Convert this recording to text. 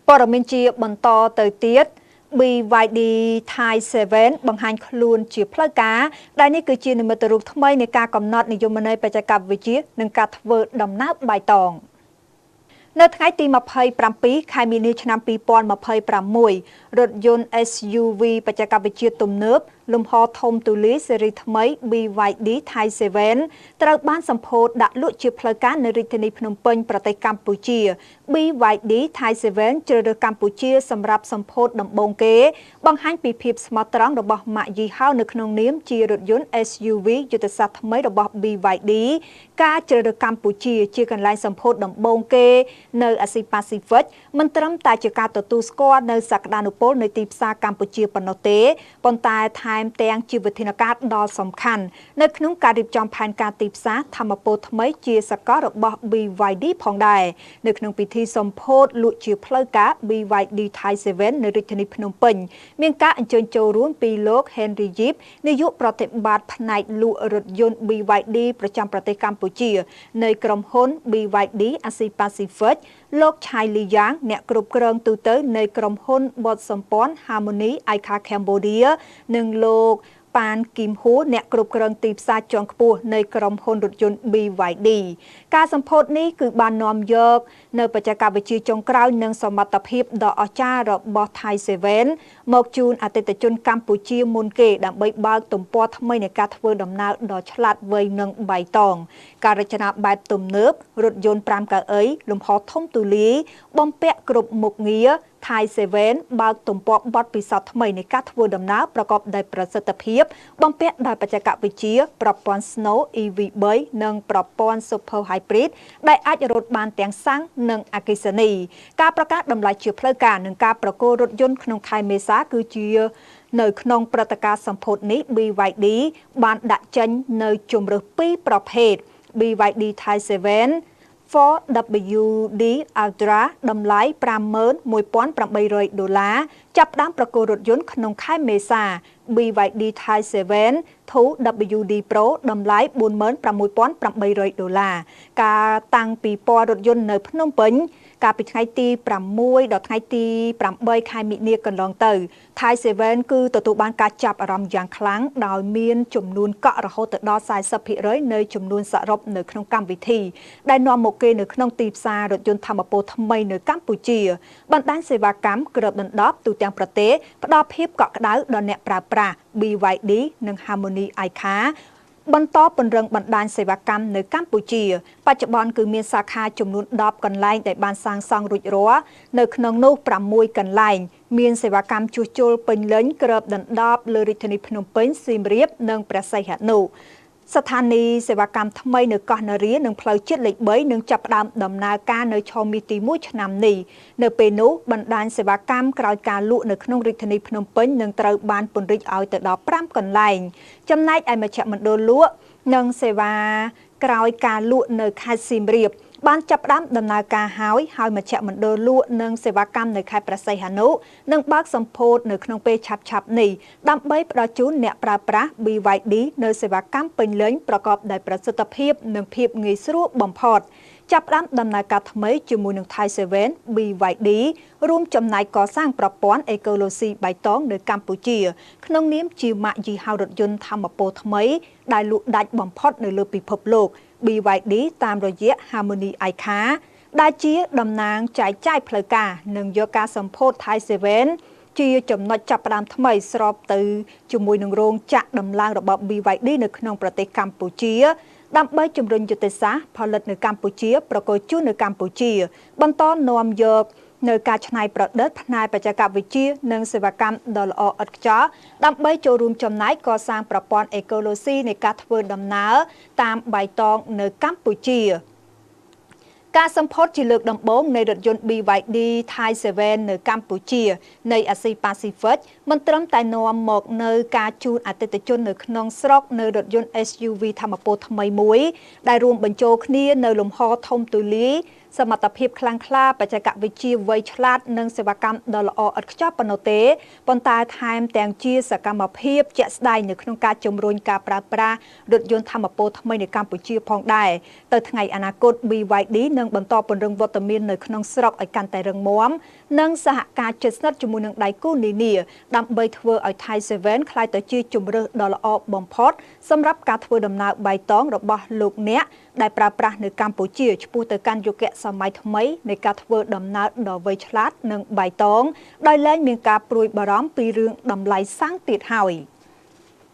ព័ត៌មានជាបន្តទៅទៀត BYD Thai 7 បង្ហាញខ្លួនជាផ្លូវការដែលនេះគឺជានិមិត្តរូបថ្មីនៃការកំណត់និយមន័យបច្ចេកវិទ្យានិងការធ្វើដំណើរបៃតងនៅថ្ងៃទី27 ខែមីនាឆ្នាំ2026 រថយន្ត SUV បច្ចេកវិទ្យាទំនើបលំហធំទូលាយស៊េរីថ្មី BYD Thai 7 ត្រូវបានសម្ពោធដាក់លក់ជាផ្លូវការនៅរាជធានីភ្នំពេញប្រទេសកម្ពុជា BYD Thai 7 ជ្រើសរើសកម្ពុជាសម្រាប់សម្ពោធដំបូងគេបង្ហាញពីភាពស្មោះត្រង់របស់ម៉ាកយីហោនៅក្នុងនាមជារថយន្ត SUV យុទ្ធសាស្ត្រថ្មីរបស់ BYD ការជ្រើសរើសកម្ពុជាជាកន្លែងសម្ពោធដំបូងគេនៅអាស៊ីប៉ាស៊ីហ្វិកមិនត្រឹមតែជាការទទួលស្គាល់នៅសក្តានុពលនៃទីផ្សារកម្ពុជាប៉ុណ្ណោះទេប៉ុន្តែថែមទាំងជាវិធានការដ៏សំខាន់នៅក្នុងការរៀបចំផែនការទីផ្សារធម្មពលថ្មីជាសកលរបស់ BYD ផងដែរនៅក្នុងពិធីសម្ពោធលក់ជាផ្លូវការ BYD Thai 7 នៅរាជធានីភ្នំពេញមានការអញ្ជើញចូលរួមពីលោក Henry Yip នាយកប្រតិបត្តិផ្នែកលក់រថយន្ត BYD ប្រចាំប្រទេសកម្ពុជានៃក្រុមហ៊ុន BYD Asia Pacific លោក Chai Li Yang អ្នកគ្រប់គ្រងទូទៅនៃក្រុមហ៊ុនបតសម្ព័ន្ធ Harmony Icon Cambodia និងលោកប៉ានគីមហ៊ូអ្នកគ្រប់គ្រងទីផ្សារជាន់ខ្ពស់នៃក្រុមហ៊ុនរថយន្ត BYD ការសម្ពោធនេះគឺបាននាំយកនៅបច្ចេកវិទ្យាចុងក្រោយនិងសមត្ថភាពដ៏អស្ចារ្យរបស់ Thai 7 មកជូនអតិថិជនកម្ពុជាមុនគេដើម្បីបើកទំព័រថ្មីនៃការធ្វើដំណើរដ៏ឆ្លាតវៃនិងបៃតងការរចនាបែបទំនើបរថយន្ត5កៅអីលំហធំទូលាយបំពាក់គ្រប់មុខងារThai 7 បើកទំព័របទពិសោធន៍ថ្មីនៃការធ្វើដំណើរប្រកបដោយប្រសិទ្ធភាពបំពាក់ដោយបច្ចេកវិទ្យាប្រព័ន្ធ Snow EV3 និងប្រព័ន្ធ Super Hybrid ដែលអាចរត់បានទាំងសាំងនិងអគ្គិសនីការប្រកាសតម្លៃជាផ្លូវការនិងការប្រគល់រថយន្តក្នុងខែមេសាគឺជានៅក្នុងព្រឹត្តិការណ៍សម្ពោធនេះ BYD បានដាក់ចេញនៅជម្រើស2ប្រភេទ BYD Thai 7 4WD Ultra តម្លៃ$51,800ចាប់ផ្ដើមប្រគល់រថយន្តក្នុងខែមេសា BYD Thai 7 2WD Pro តម្លៃ$46,800ការតាំងពីពណ៌រថយន្តនៅភ្នំពេញកាលពីថ្ងៃទី6ដល់ថ្ងៃទី8ខែមិនិនាកន្លងទៅ Thai 7 គឺទទួលបានការចាប់អារម្មណ៍យ៉ាងខ្លាំងដោយមានចំនួនកក់រហូតទៅដល់ 40% នៃចំនួនសរុបនៅក្នុងកម្មវិធីដែលនាំមកគេនៅក្នុងទីផ្សាររថយន្តធម្មពលថ្មីនៅកម្ពុជាបណ្ដាញសេវាកម្មគ្របដណ្ដប់ទូទាំងប្រទេសផ្ដល់ភាពកក់ក្ដៅដល់អ្នកប្រើប្រាស់ BYD និង Harmony Iconបន្តពង្រឹងបណ្ដាញសេវាកម្មនៅកម្ពុជាបច្ចុប្បន្នគឺមានសាខាចំនួន10កន្លែងដែលបានសាងសង់រួចរាល់នៅក្នុងនោះ6កន្លែងមានសេវាកម្មជួសជុលពេញលេញគ្របដណ្ដប់លើរាជធានីភ្នំពេញសៀមរាបនិងព្រះសីហនុស្ថានីយ៍សេវាកម្មថ្មីនៅកោះនរានិងផ្លូវជាតិលេខ3នឹងចាប់ផ្ដើមដំណើរការនៅឆមាសទី1ឆ្នាំនេះនៅពេលនោះបណ្ដាញសេវាកម្មក្រោយការលក់នៅក្នុងរាជធានីភ្នំពេញនឹងត្រូវបានពង្រីកឲ្យទៅដល់5កន្លែងចំណែកឯមជ្ឈមណ្ឌលលក់និងសេវាក្រោយការលក់នៅខេត្តសៀមរាបបានចាប់ផ្ដើមដំណើរការហើយមជ្ឈមណ្ឌលលក់និងសេវាកម្មនៅខេត្តព្រះសីហនុនឹងបើកសម្ពោធនៅក្នុងពេលឆាប់ៗនេះដើម្បីផ្ដល់ជូនអ្នកប្រើប្រាស់ BYD នៅសេវាកម្មពេញលេញប្រកបដោយប្រសិទ្ធភាពនិងភាពងាយស្រួលបំផុតចាប់ផ្ដើមដំណើរការថ្មីជាមួយនឹង Thai 7 BYD រួមចំណែកកសាងប្រព័ន្ធអេកូឡូស៊ីបៃតងនៅកម្ពុជាក្នុងនាមជាម៉ាកយីហោរថយន្តធម្មពលថ្មីដែលលក់ដាច់បំផុតនៅលើពិភពលោក BYD តាមរយៈ Harmony Icon ដែលជាតំណាងចែកចាយផ្លូវការនិងយកការសម្ពោធ Thai 7 ជាចំណុចចាប់ផ្ដើមថ្មីស្របទៅជាមួយនឹងរោងចក្រដំឡើងរបស់ BYD នៅក្នុងប្រទេសកម្ពុជាដើម្បីជំរុញយុទ្ធសាស្ត្រផលិតនៅកម្ពុជាប្រកបជូននៅកម្ពុជាបន្តនាំយកនៅការច្នៃប្រឌិតផ្នែកបច្ចេកវិទ្យានិងសេវាកម្មដ៏ល្អឥតខ្ចោះដើម្បីចូលរួមចំណែកកសាងប្រព័ន្ធអេកូឡូស៊ីនៃការធ្វើដំណើរតាមបៃតងនៅកម្ពុជាការសម្ពោធជាលើកដំបូងនៃរថយន្ត BYD Thai 7 នៅកម្ពុជានៃអាស៊ីប៉ាស៊ីហ្វិកមិនត្រឹមតែនាំមកនៅការជូនអតិថិជននៅក្នុងស្រុកនៅរថយន្ត SUV ធម្មពលថ្មីមួយដែលរួមបញ្ចូលគ្នានៅលំហធំទូលាយសមត្ថភាពខ្លាំងក្លាបច្ចេកវិទ្យាវៃឆ្លាតនិងសេវាកម្មដ៏ល្អឥតខ្ចោះប៉ុណ្ណោះទេប៉ុន្តែថែមទាំងជាសកម្មភាពជាក់ស្ដែងនៅក្នុងការជំរុញការប្រើប្រាស់រថយន្តធម្មពលថ្មីនៅកម្ពុជាផងដែរទៅថ្ងៃអនាគត BYD នឹងបន្តពង្រឹងវត្តមាននៅក្នុងស្រុកឲ្យកាន់តែរឹងមាំ និងសហការជិតស្និទ្ធជាមួយនឹងដៃគូនានាដើម្បីធ្វើឲ្យ Thai Seven ក្លាយទៅជាជម្រើសដ៏ល្អបំផុតសម្រាប់ការធ្វើដំណើរបៃតងរបស់លោកអ្នកដែលប្រើប្រាស់នៅកម្ពុជាឆ្ពោះទៅកាន់យុគសម័យថ្មីនៃការធ្វើដំណើរដ៏វៃឆ្លាតនិងបៃតងដោយលែងមានការព្រួយបារម្ភពីរឿងតម្លៃសាំងទៀតហើយ